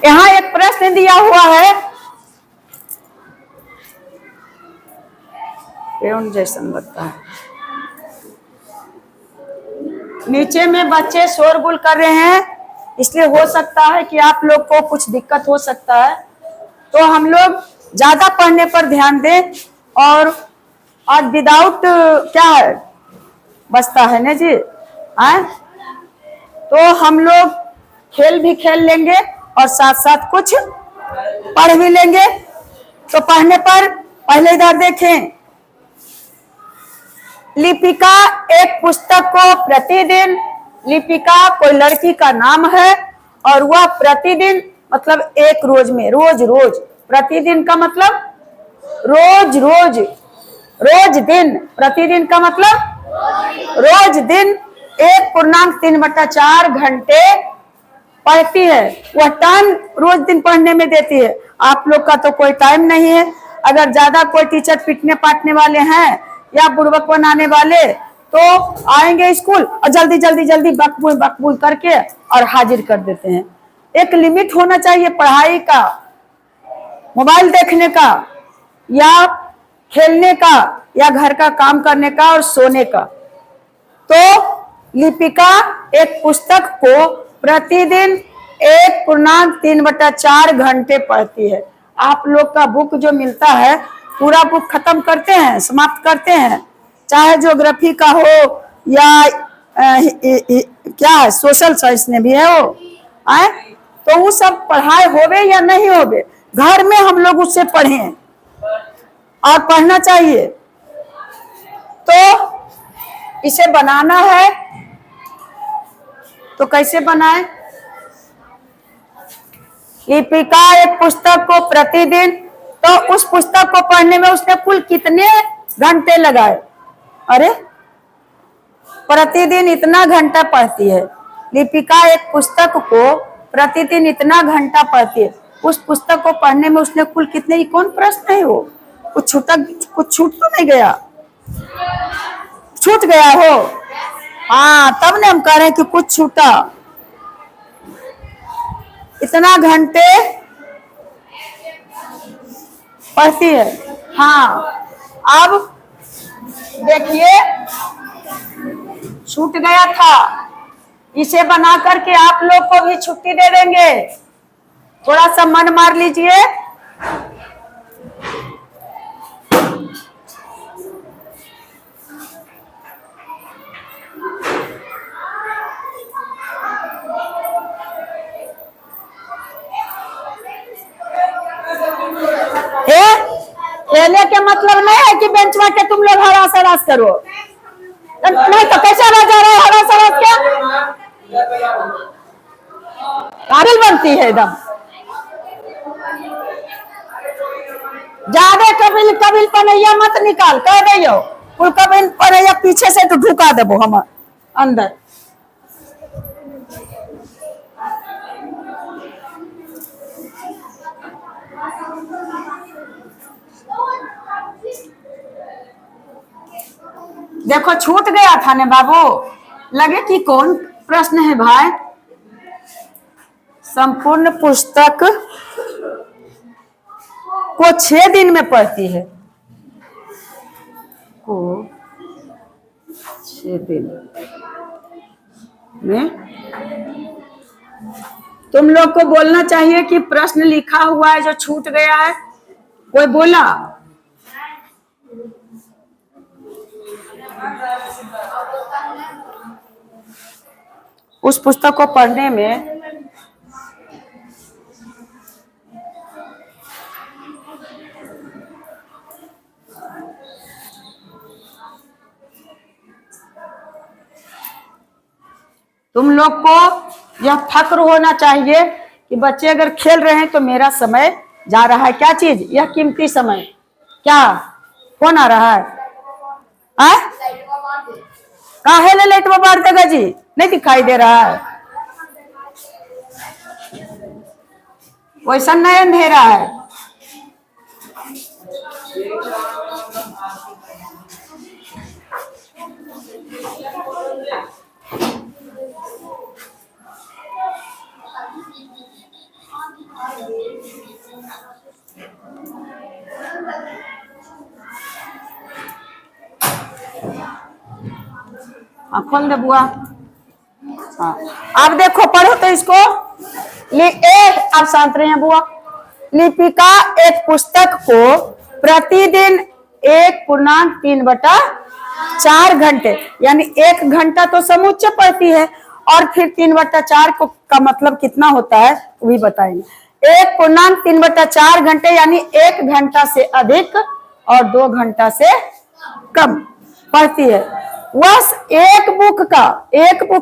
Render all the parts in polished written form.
यहाँ एक प्रश्न दिया हुआ है, पेड़ जैसा लगता है। नीचे में बच्चे शोरगुल कर रहे हैं, इसलिए हो सकता है कि आप लोग को कुछ दिक्कत हो सकता है, तो हम लोग ज्यादा पढ़ने पर ध्यान दें। और विदाउट क्या है बचता है ना जी, आए तो हम लोग खेल भी खेल लेंगे और साथ साथ कुछ पढ़ भी लेंगे। तो पढ़ने पर पहले इधर देखें, लिपिका एक पुस्तक को प्रतिदिन, लिपिका कोई लड़की का नाम है और वह प्रतिदिन मतलब एक रोज में, रोज रोज, प्रतिदिन का मतलब रोज रोज, रोज दिन, प्रतिदिन का मतलब रोज दिन 1.3/4 घंटे पढ़ती है। वह टाइम रोज दिन पढ़ने में देती है। आप लोग का तो कोई टाइम नहीं है। अगर ज्यादा कोई टीचर पीटने पाटने वाले हैं या बुड़बक बनाने वाले तो आएंगे स्कूल और जल्दी जल्दी जल्दी बकबूल बकबूल करके और हाजिर कर देते हैं। एक लिमिट होना चाहिए पढ़ाई का, मोबाइल देखने का या खेलने का या घर का काम करने का और सोने का। तो लिपिका एक पुस्तक को प्रतिदिन 1.3/4 घंटे पढ़ती है। आप लोग का बुक जो मिलता है पूरा बुक खत्म करते हैं, समाप्त करते हैं, चाहे ज्योग्राफी का हो या क्या है सोशल साइंस में भी है वो आए, तो वो सब पढ़ाई होवे या नहीं होवे, घर में हम लोग उससे पढ़ें और पढ़ना चाहिए। तो इसे बनाना है तो कैसे बनाए? लिपिका एक पुस्तक को प्रतिदिन, तो उस पुस्तक को पढ़ने में उसने कुल कितने घंटे लगाए? अरे प्रतिदिन इतना घंटा पढ़ती है। लिपिका एक पुस्तक को प्रतिदिन इतना घंटा पढ़ती है। उस पुस्तक को पढ़ने में उसने कुल कितने, ये कौन प्रश्न है वो? कुछ छूट तो नहीं गया? छूट गया हो? हाँ, तब ने हम कह रहे हैं कि कुछ छूटा। इतना घंटे पढ़ती है। हाँ, अब देखिए छूट गया था, इसे बना करके आप लोग को भी छुट्टी दे देंगे। थोड़ा सा मन मार लीजिए। खेलने के मतलब नहीं है कि बेंच में के तुम लोग हरास हरास करो, नहीं तो कैसे रह जा रहे हो हरास हरास के? काबिल बनती है एकदम ज्यादा। कबिल कबिल पनैया मत निकाल, कह दियो कुल कबिल पनैया पीछे से तो ढुका देबो हम अंदर। देखो छूट गया था ने बाबू, लगे कि कौन प्रश्न है भाई? संपूर्ण पुस्तक को 6 दिन में पढ़ती है, को 6 दिन में। तुम लोग को बोलना चाहिए कि प्रश्न लिखा हुआ है जो छूट गया है, कोई बोला? उस पुस्तक को पढ़ने में तुम लोग को यह फक्र होना चाहिए कि बच्चे अगर खेल रहे हैं तो मेरा समय जा रहा है। क्या चीज? यह कीमती समय। क्या फोन आ रहा है? काहे ले लाइट बार देगा जी? नहीं दिखाई दे रहा है? वैसा नहीं अंधेरा है। खोल दे बुआ। हाँ, अब देखो पढ़ो तो इसको। आप शांत रहे हैं बुआ। लिपिका एक पुस्तक को प्रतिदिन 1.3/4 घंटे, यानी 1 घंटा तो समूचे पढ़ती है, और फिर 3/4 को का मतलब कितना होता है वो भी बताएंगे। 1.3/4 घंटे यानी 1 घंटा से अधिक और 2 घंटा से कम पढ़ती है। वह एक बुक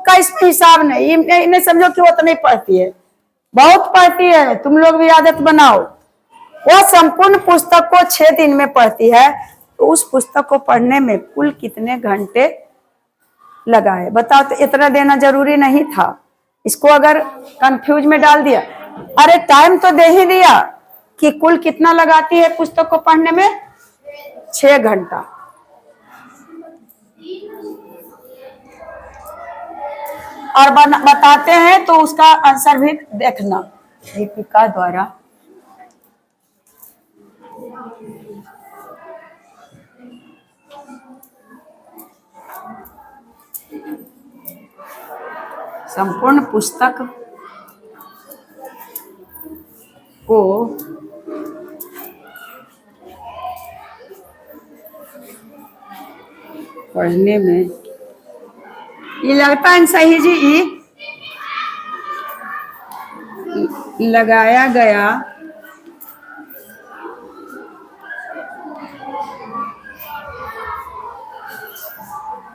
का इसमें हिसाब नहीं, इन्हें समझो कि वो तो नहीं पढ़ती है, बहुत पढ़ती है। तुम लोग भी आदत बनाओ। वह संपूर्ण पुस्तक को 6 दिन में पढ़ती है, तो उस पुस्तक को पढ़ने में कुल कितने घंटे लगाए बताओ। तो इतना देना जरूरी नहीं था, इसको अगर कंफ्यूज में डाल दिया। अरे टाइम तो दे ही दिया कि कुल कितना लगाती है पुस्तक को पढ़ने में, 6 घंटा। और बताते हैं तो उसका आंसर भी देखना दीपिका द्वारा। संपूर्ण पुस्तक को पढ़ने में, ये लगता है सही जी, लगाया गया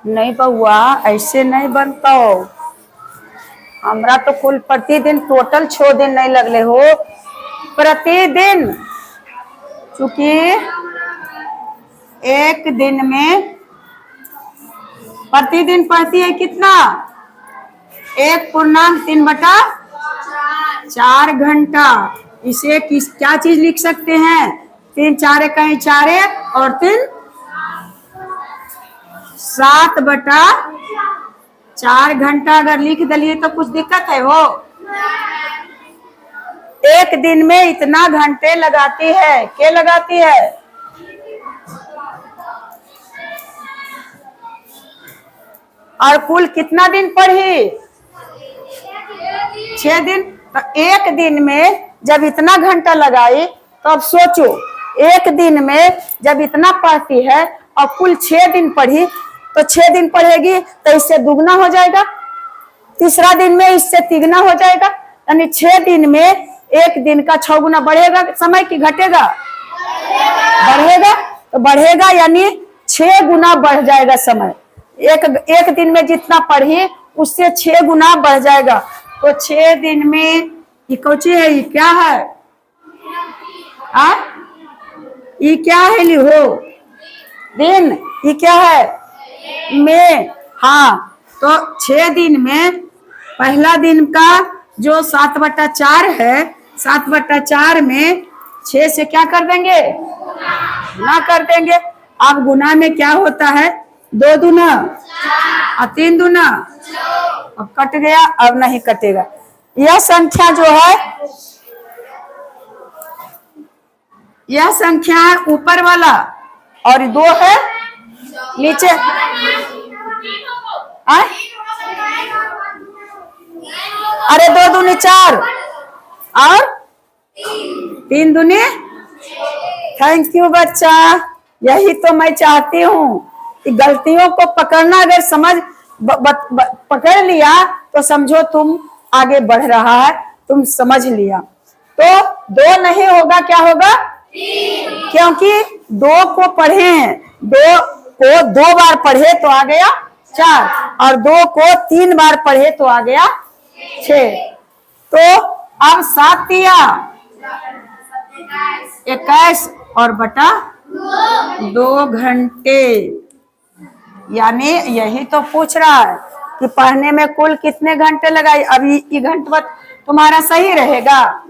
नहीं बउआ, ऐसे नहीं बनता हो। हमरा तो कुल प्रतिदिन टोटल 6 दिन नहीं लगले हो, प्रतिदिन, चूंकि 1 दिन में प्रतिदिन पढ़ती है कितना, 1.3/4 घंटा। इसे क्या चीज लिख सकते हैं, 3 4 कहीं 4 और 3 7/4 घंटा अगर लिख दिलिए तो कुछ दिक्कत है वो। 1 दिन में इतना घंटे लगाती है, क्या लगाती है, और कुल कितना दिन पढ़ी, 6 दिन। तो 1 दिन में जब इतना घंटा लगाई तो अब सोचो, 1 दिन में जब इतना पढ़ती है और कुल 6 दिन पढ़ी, तो 6 दिन पढ़ेगी तो इससे दुगना हो जाएगा, तीसरा दिन में इससे तिगना हो जाएगा, यानी 6 दिन में 1 दिन का 6 गुना बढ़ेगा समय की घटेगा, बढ़ेगा। तो बढ़ेगा यानी 6 गुना बढ़ जाएगा समय। एक दिन में जितना पढ़ी उससे 6 गुना बढ़ जाएगा। तो 6 दिन में ये कौची है, ये क्या है, ये क्या है, लिहो दिन, ये क्या है में। हाँ, तो 6 दिन में पहला दिन का जो 7/4 है, 7/4 में 6 से क्या कर देंगे, गुना कर देंगे। अब गुना में क्या होता है, 2 दूना और 3 दूना, अब कट गया, अब नहीं कटेगा। यह संख्या जो है, यह संख्या है ऊपर वाला और 2 है नीचे। अरे 2 दूनी 4 और 3 दूनी। थैंक यू बच्चा, यही तो मैं चाहती हूँ कि गलतियों को पकड़ना, अगर समझ पकड़ लिया तो समझो तुम आगे बढ़ रहा है, तुम समझ लिया। तो 2 नहीं होगा, क्या होगा, 3, क्योंकि 2 को पढ़े हैं, 2 को 2 बार पढ़े तो आ गया 4, और 2 को 3 बार पढ़े तो आ गया 6। तो अब 7 दिया 21 और बटा 2 घंटे, यानी यही तो पूछ रहा है कि पढ़ने में कुल कितने घंटे लगाई। अभी ये घंटा तुम्हारा सही रहेगा,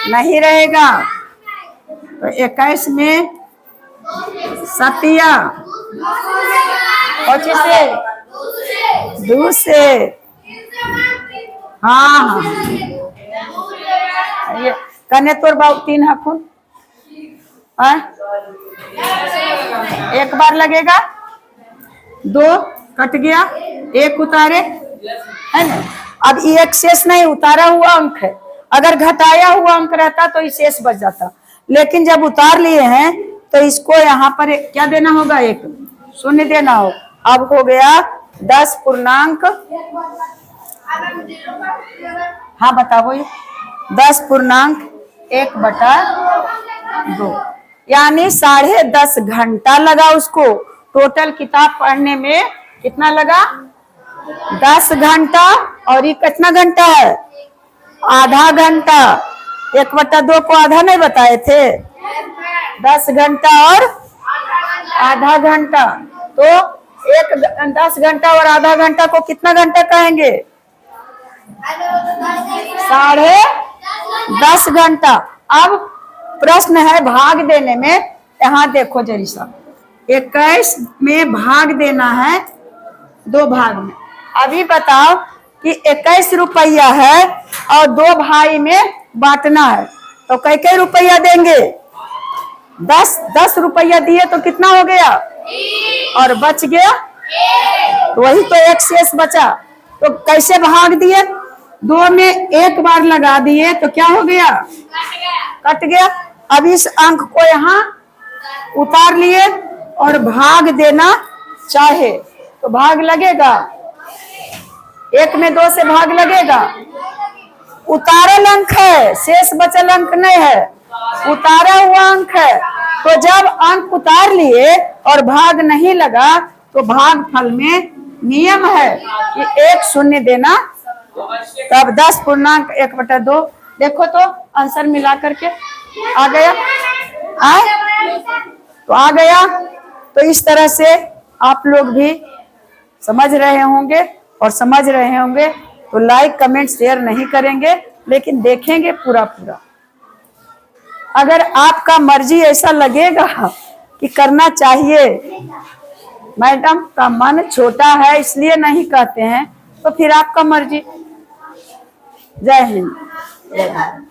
नहीं रहेगा। तो 21 में 7 25 से 2 से, हाँ ये कने तोर बाबू 3 हखुन, एक बार लगेगा 2 कट गया, एक उतारे, है ना। अब ये एक शेष नहीं, उतारा हुआ अंक है। अगर घटाया हुआ अंक रहता तो ये शेष बच जाता, लेकिन जब उतार लिए हैं तो इसको यहाँ पर क्या देना होगा, एक शून्य देना हो। अब हो गया 10 पूर्णांक, हाँ बताओ, ये 10 पूर्णांक 1/2, यानी 10.5 घंटा लगा उसको। टोटल किताब पढ़ने में कितना लगा, 10 घंटा। और ये कितना घंटा है, आधा घंटा। 1/2 को आधा नहीं बताए थे, 10 घंटा और आधा घंटा। तो 10 घंटा और आधा घंटा को कितना घंटा कहेंगे, 10.5 घंटा। अब प्रश्न है भाग देने में, यहाँ देखो जरी सा, 21 में भाग देना है 2 भाग में। अभी बताओ कि 21 रुपया है और 2 भाई में बांटना है, तो कई रुपया देंगे, 10 रुपया दिए तो कितना हो गया, और बच गया, तो वही तो एक शेष बचा। तो कैसे भाग दिए, 2 में एक बार लगा दिए तो क्या हो गया, कट गया। अब इस अंक को यहाँ उतार लिए और भाग देना चाहे तो भाग लगेगा, 1 में 2 से भाग लगेगा। उतारल अंक है, शेष बचल अंक नहीं है, उतारा हुआ अंक है। तो जब अंक उतार लिए और भाग नहीं लगा तो भाग फल में नियम है कि 1 शून्य देना। तब 10 पूर्णांक 1/2, देखो तो आंसर मिला करके आ गया, तो आ गया। तो इस तरह से आप लोग भी समझ रहे होंगे, और समझ रहे होंगे तो लाइक कमेंट शेयर नहीं करेंगे, लेकिन देखेंगे पूरा पूरा। अगर आपका मर्जी ऐसा लगेगा कि करना चाहिए, मैडम का मन छोटा है इसलिए नहीं कहते हैं, तो फिर आपका मर्जी। जय हिंद, जय हिंद।